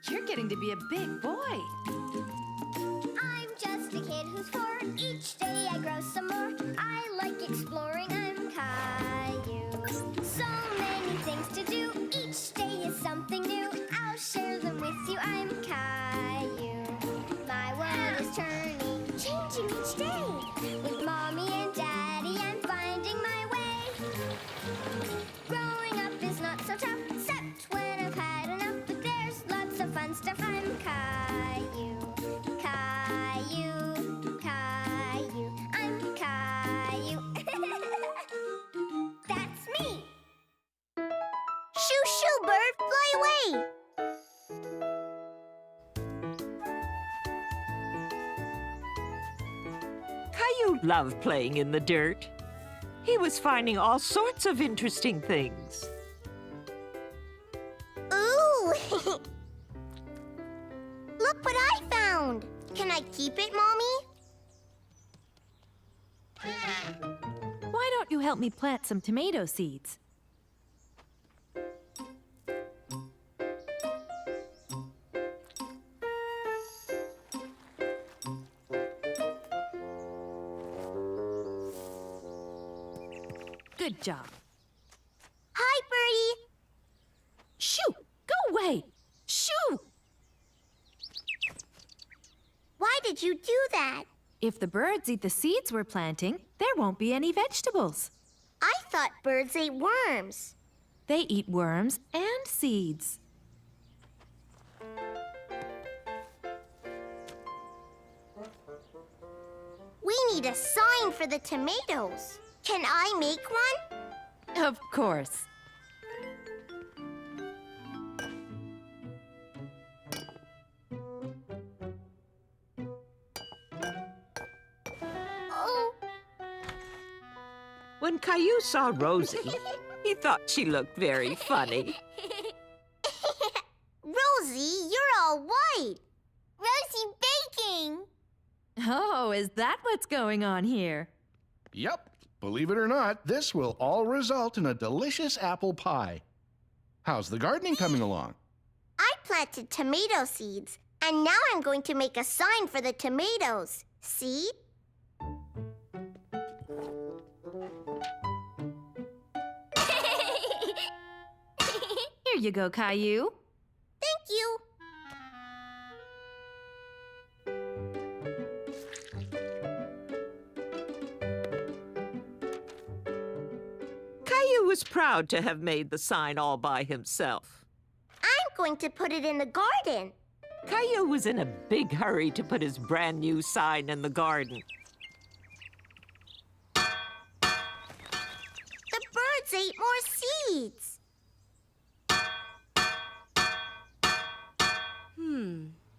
You're getting to be a big boy. I'm just a kid who's 4. Each day I grow some more. I like exploring. I'm Caillou. So many things to do. Each day is something new. I'll share them with you. I'm Caillou. My world is turning, changing each day. With Mommy and Daddy, I'm finding my way. Growing up is not so tough, except when I've had enough. But there's lots of fun stuff. I'm Caillou. Caillou, Caillou, I'm Caillou. That's me. Shoo, shoo, bird, fly away. Caillou loved playing in the dirt. He was finding all sorts of interesting things. Ooh! Look what I found. Can I keep it, Mommy? Why don't you help me plant some tomato seeds? Good job. Hi, Birdie. Shoo! Go away! Shoo! Why did you do that? If the birds eat the seeds we're planting, there won't be any vegetables. I thought birds ate worms. They eat worms and seeds. We need a sign for the tomatoes. Can I make one? Of course. Oh. When Caillou saw Rosie, he thought she looked very funny. Rosie, you're all white. Rosie baking. Oh, is that what's going on here? Yep. Believe it or not, this will all result in a delicious apple pie. How's the gardening coming along? I planted tomato seeds, and now I'm going to make a sign for the tomatoes. See? Here you go, Caillou. Thank you. Caillou was proud to have made the sign all by himself. I'm going to put it in the garden. Caillou was in a big hurry to put his brand new sign in the garden. The birds ate more seeds.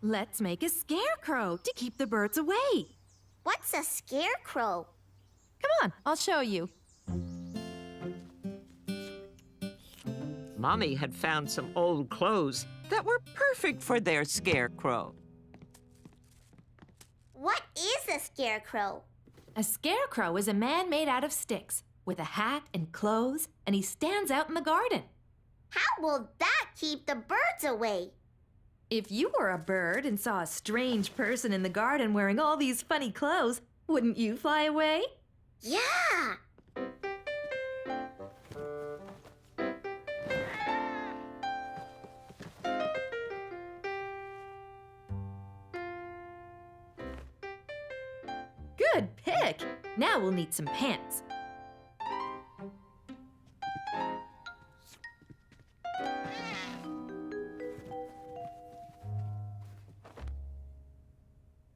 Let's make a scarecrow to keep the birds away. What's a scarecrow? Come on, I'll show you. Mommy had found some old clothes that were perfect for their scarecrow. What is a scarecrow? A scarecrow is a man made out of sticks with a hat and clothes, and he stands out in the garden. How will that keep the birds away? If you were a bird and saw a strange person in the garden wearing all these funny clothes, wouldn't you fly away? Yeah! Good pick! Now we'll need some pants.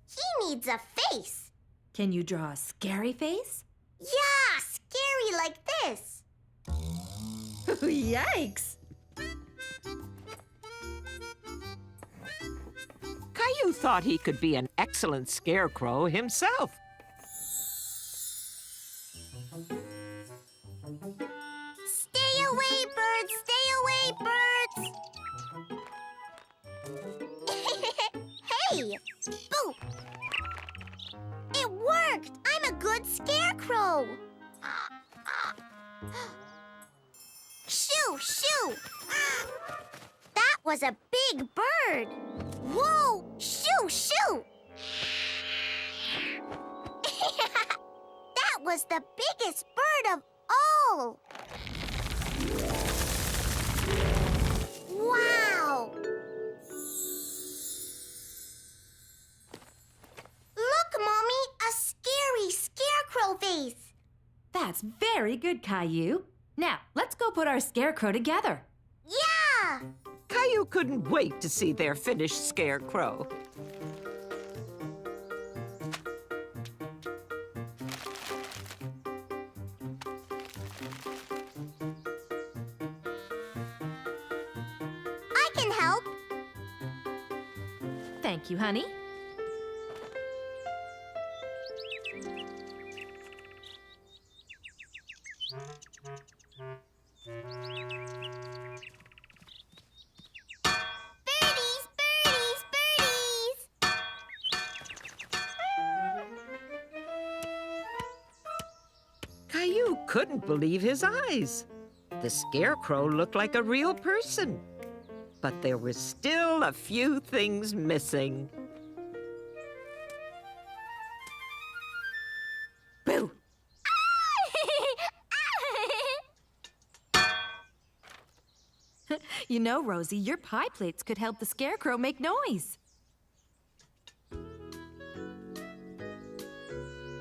He needs a face. Can you draw a scary face? Yeah, scary like this. Yikes! Caillou thought he could be an excellent scarecrow himself. Stay away, birds! Stay away, birds! Hey! Boo! It worked! I'm a good scarecrow! Shoo! Shoo! That was a big bird. Whoa! Shoo, shoo! That was the biggest bird of all. Wow! Look, Mommy, a scary scarecrow face. That's very good, Caillou. Now, let's go put our scarecrow together. Yeah! Caillou couldn't wait to see their finished scarecrow. I can help. Thank you, honey. Birdies, birdies, birdies! Caillou couldn't believe his eyes. The scarecrow looked like a real person. But there were still a few things missing. Boo! You know, Rosie, your pie plates could help the scarecrow make noise.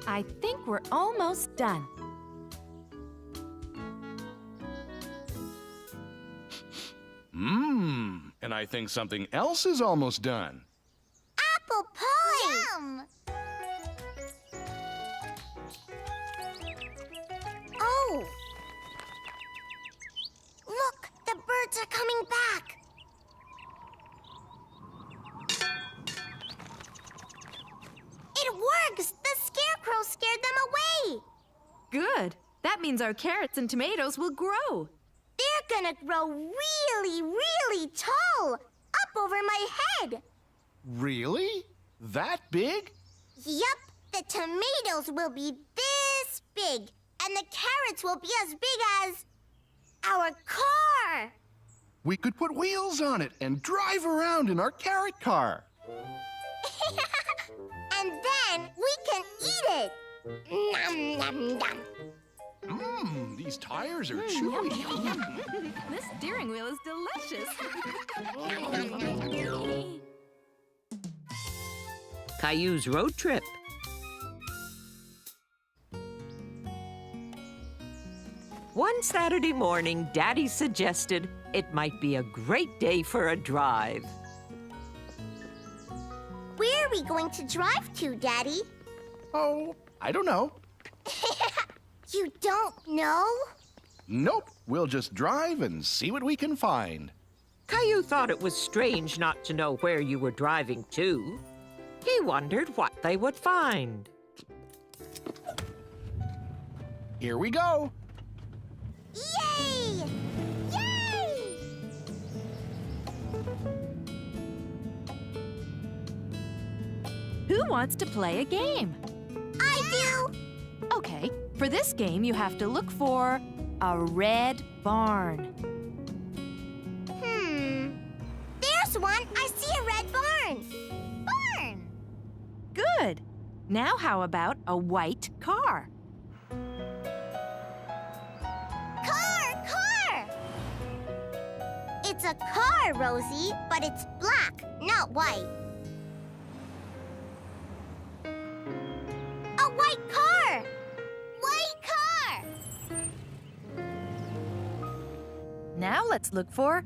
I think we're almost done. And I think something else is almost done. Apple pie! Yum! Oh! Look, the birds are coming back. It works! The scarecrow scared them away. Good. That means our carrots and tomatoes will grow. They're gonna grow really, really tall, up over my head. Really? That big? Yup, the tomatoes will be this big, and the carrots will be as big as our car. We could put wheels on it and drive around in our carrot car. And then we can eat it. Nom, nom, nom. These tires are chewy. This steering wheel is delicious. Caillou's road trip. One Saturday morning, Daddy suggested it might be a great day for a drive. Where are we going to drive to, Daddy? Oh, I don't know. You don't know? Nope, we'll just drive and see what we can find. Caillou thought it was strange not to know where you were driving to. He wondered what they would find. Here we go. Yay! Yay! Who wants to play a game? I do! Okay, for this game, you have to look for a red barn. There's one. I see a red barn. Barn! Good. Now how about a white car? Car! It's a car, Rosie, but it's black, not white. A white car! White car! Now let's look for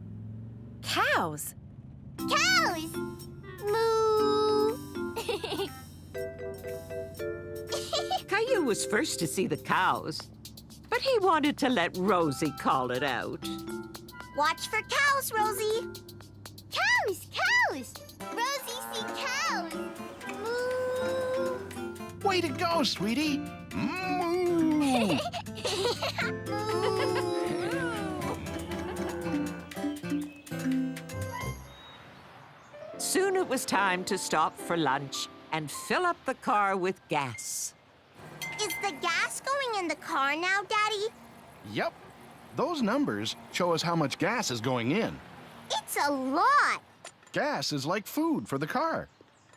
cows. Cows! Moo! Caillou was first to see the cows, but he wanted to let Rosie call it out. Watch for cows, Rosie. Cows! Cows! Rosie, see cows! Moo! Way to go, sweetie. Moo. Soon it was time to stop for lunch and fill up the car with gas. Is the gas going in the car now, Daddy? Yep. Those numbers show us how much gas is going in. It's a lot. Gas is like food for the car.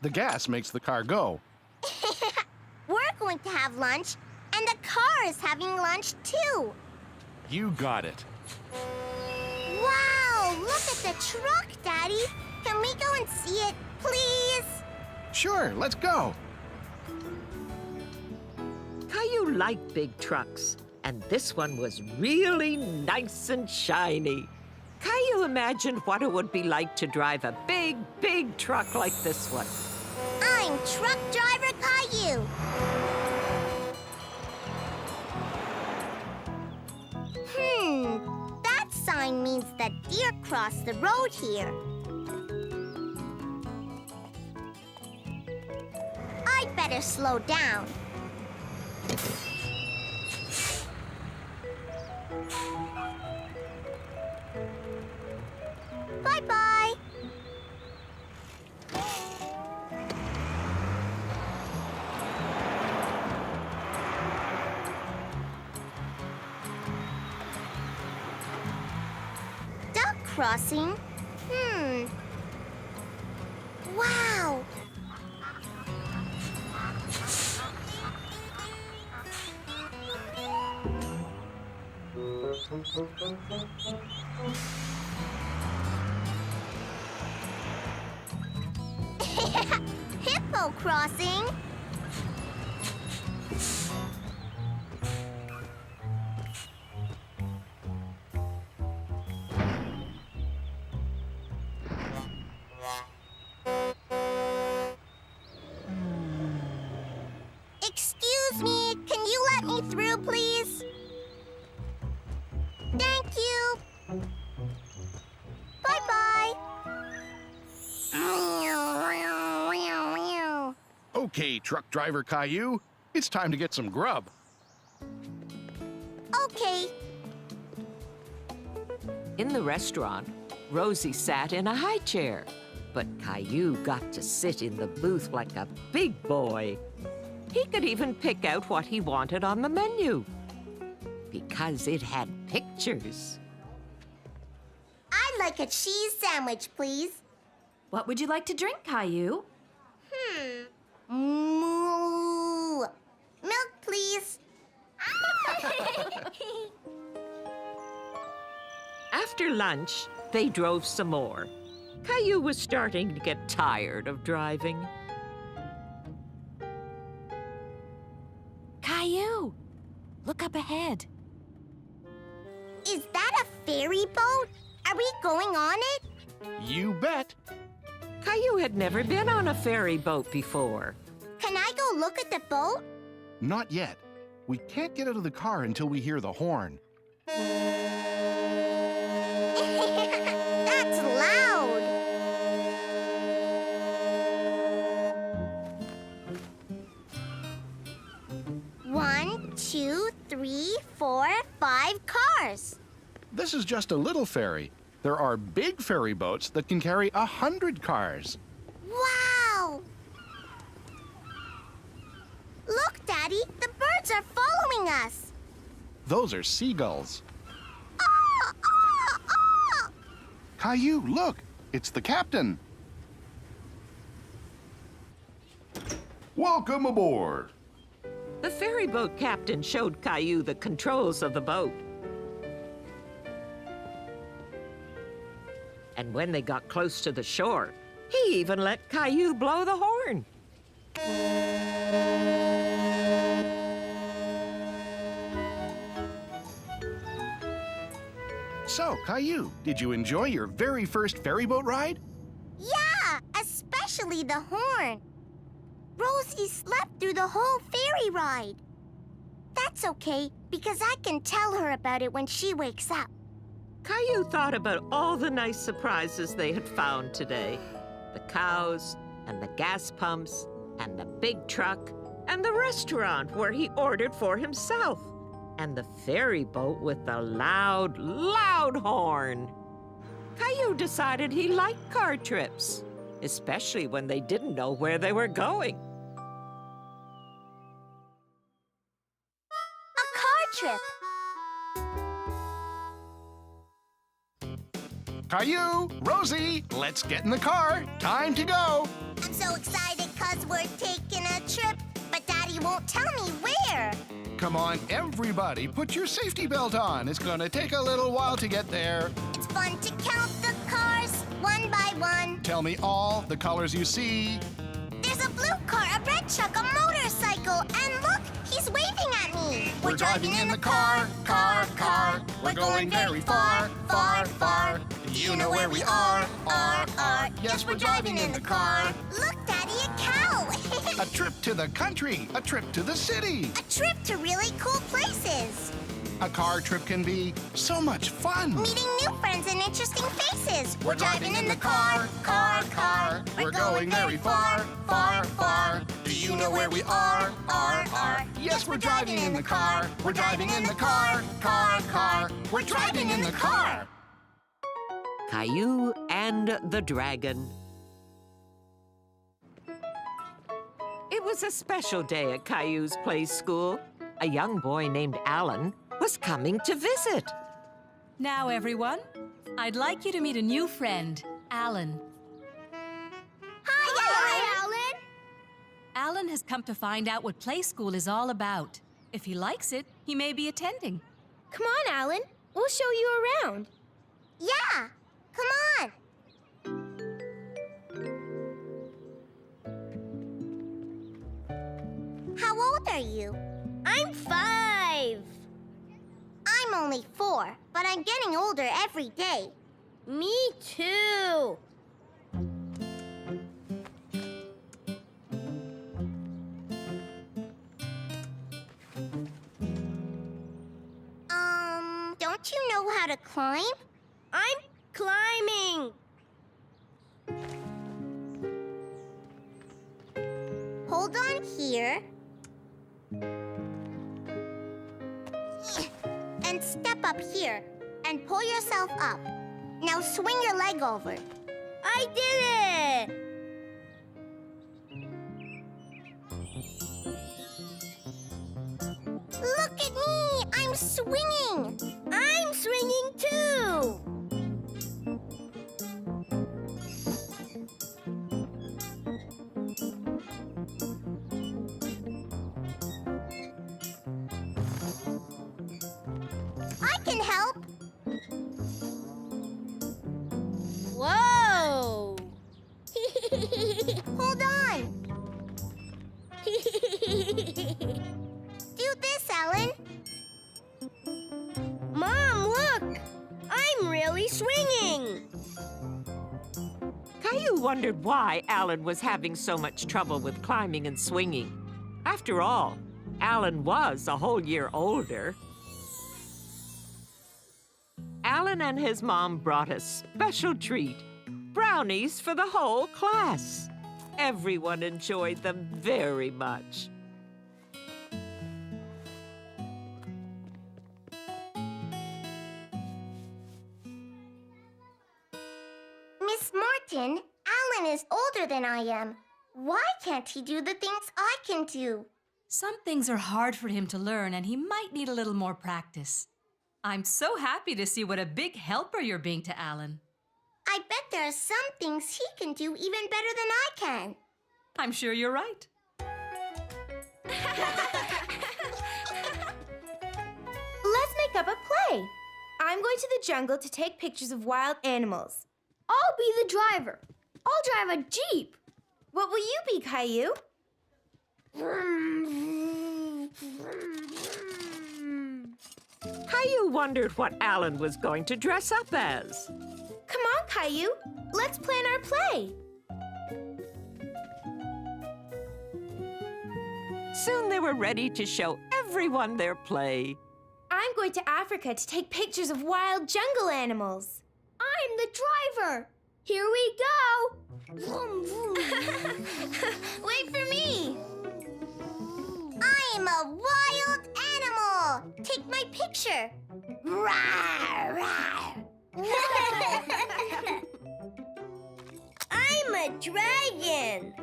The gas makes the car go. We're going to have lunch, and the car is having lunch too. You got it. Wow, look at the truck, Daddy. Can we go and see it, please? Sure, let's go. Caillou liked big trucks, and this one was really nice and shiny. Caillou imagined what it would be like to drive a big, big truck like this one. I'm truck driver Caillou. That sign means that deer cross the road here. I'd better slow down. Bye-bye. Duck crossing? Wow! Hippo crossing? Excuse me, can you let me through, please? Thank you. Bye-bye. Okay, truck driver Caillou, it's time to get some grub. Okay. In the restaurant, Rosie sat in a high chair, but Caillou got to sit in the booth like a big boy. He could even pick out what he wanted on the menu, because it had pictures. I'd like a cheese sandwich, please. What would you like to drink, Caillou? Moo. Milk, please. After lunch, they drove some more. Caillou was starting to get tired of driving. Caillou, look up ahead. Is that a ferry boat? Are we going on it? You bet. Caillou had never been on a ferry boat before. Can I go look at the boat? Not yet. We can't get out of the car until we hear the horn. That's loud. One, two, three, 4, 5 cars. This is just a little ferry. There are big ferry boats that can carry 100 cars. Wow! Look, Daddy, the birds are following us. Those are seagulls. Ah, ah, ah! Caillou, look, it's the captain. Welcome aboard. The ferry boat captain showed Caillou the controls of the boat. And when they got close to the shore, he even let Caillou blow the horn. So, Caillou, did you enjoy your very first ferry boat ride? Yeah, especially the horn. Rosie slept through the whole ferry ride. That's okay, because I can tell her about it when she wakes up. Caillou thought about all the nice surprises they had found today. The cows, and the gas pumps, and the big truck, and the restaurant where he ordered for himself, and the ferry boat with the loud, loud horn. Caillou decided he liked car trips, especially when they didn't know where they were going. A car trip. Caillou, Rosie, let's get in the car. Time to go. I'm so excited because we're taking a trip, but Daddy won't tell me where. Come on, everybody, put your safety belt on. It's gonna take a little while to get there. It's fun to count the cars one by one. Tell me all the colors you see. There's a blue car, a red truck, a motorcycle, and look, he's waving at me. We're driving in the car. We're going very far. Do you know where we are? Yes, we're driving in the car. Look, Daddy, a cow. A trip to the country, a trip to the city. A trip to really cool places. A car trip can be so much fun. Meeting new friends and interesting faces. We're driving in the car. We're going very far. Do you know where we are? Yes, we're driving in the car. We're driving in the car. We're driving in the car. Caillou and the Dragon. It was a special day at Caillou's play school. A young boy named Alan was coming to visit. Now, everyone, I'd like you to meet a new friend, Alan. Hi, Alan. Alan has come to find out what play school is all about. If he likes it, he may be attending. Come on, Alan. We'll show you around. Yeah, come on. How old are you? I'm 5. I'm only 4, but I'm getting older every day. Me too. Don't you know how to climb? I'm climbing. Hold on here. And step up here. And pull yourself up. Now swing your leg over. I did it! Look at me! I'm swinging! I'm swinging too! I can help! Whoa! Hold on! Do this, Ellen. Mom, look! I'm really swinging! Caillou wondered why Alan was having so much trouble with climbing and swinging. After all, Alan was a whole year older. Alan and his mom brought a special treat, brownies for the whole class. Everyone enjoyed them very much. Miss Martin, Alan is older than I am. Why can't he do the things I can do? Some things are hard for him to learn, and he might need a little more practice. I'm so happy to see what a big helper you're being to Alan. I bet there are some things he can do even better than I can. I'm sure you're right. Let's make up a play. I'm going to the jungle to take pictures of wild animals. I'll be the driver. I'll drive a jeep. What will you be, Caillou? Caillou wondered what Alan was going to dress up as. Come on, Caillou. Let's plan our play. Soon they were ready to show everyone their play. I'm going to Africa to take pictures of wild jungle animals. I'm the driver. Here we go. Vroom, vroom. Wait for me. I'm a wild animal. Take my picture. Rawr, rawr. I'm a dragon.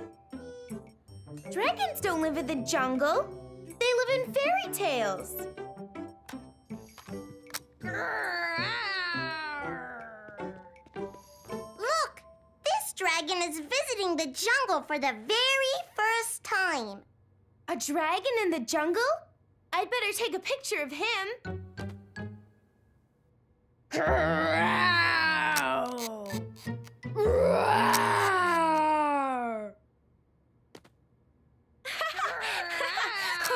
Dragons don't live in the jungle. They live in fairy tales. dragon is visiting the jungle for the very first time. A dragon in the jungle? I'd better take a picture of him.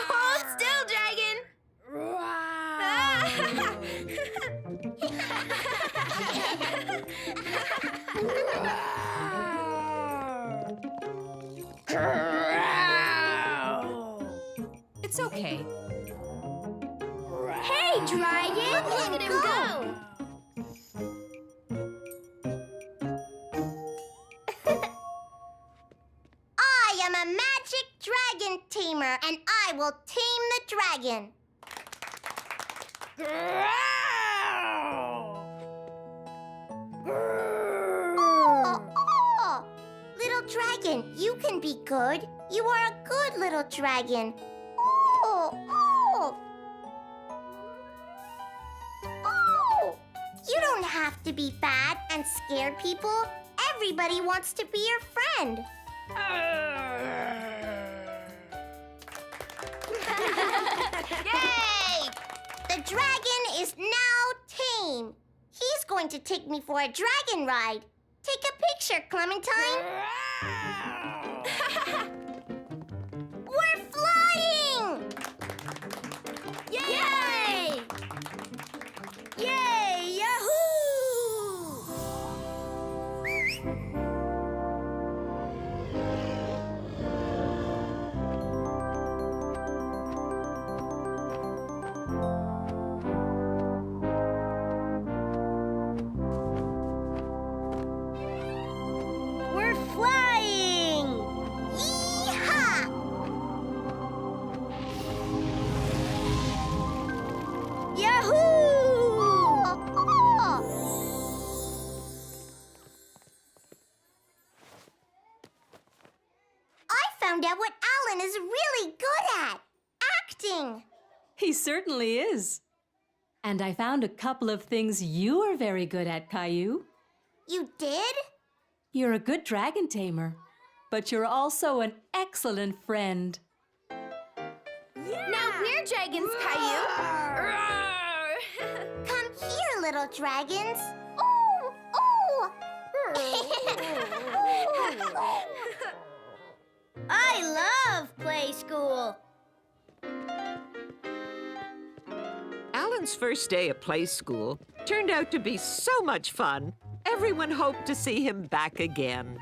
Hold still, dragon. It's okay. Hey, dragon! Look at him go! I am a magic dragon tamer, and I will tame the dragon. Oh, little dragon, you can be good. You are a good little dragon. Oh. You don't have to be bad and scare people. Everybody wants to be your friend. Yay! The dragon is now tame. He's going to take me for a dragon ride. Take a picture, Clementine. We're flying! Yay! Yay! Yahoo! We're flying! Yee-haw! Yahoo! I found out what Alan is really good at. Acting. He certainly is. And I found a couple of things you are very good at, Caillou. You did? You're a good dragon tamer, but you're also an excellent friend. Now we're dragons, Caillou. Come here, little dragons. Oh! I love play school. Alan's first day at play school turned out to be so much fun. Everyone hoped to see him back again.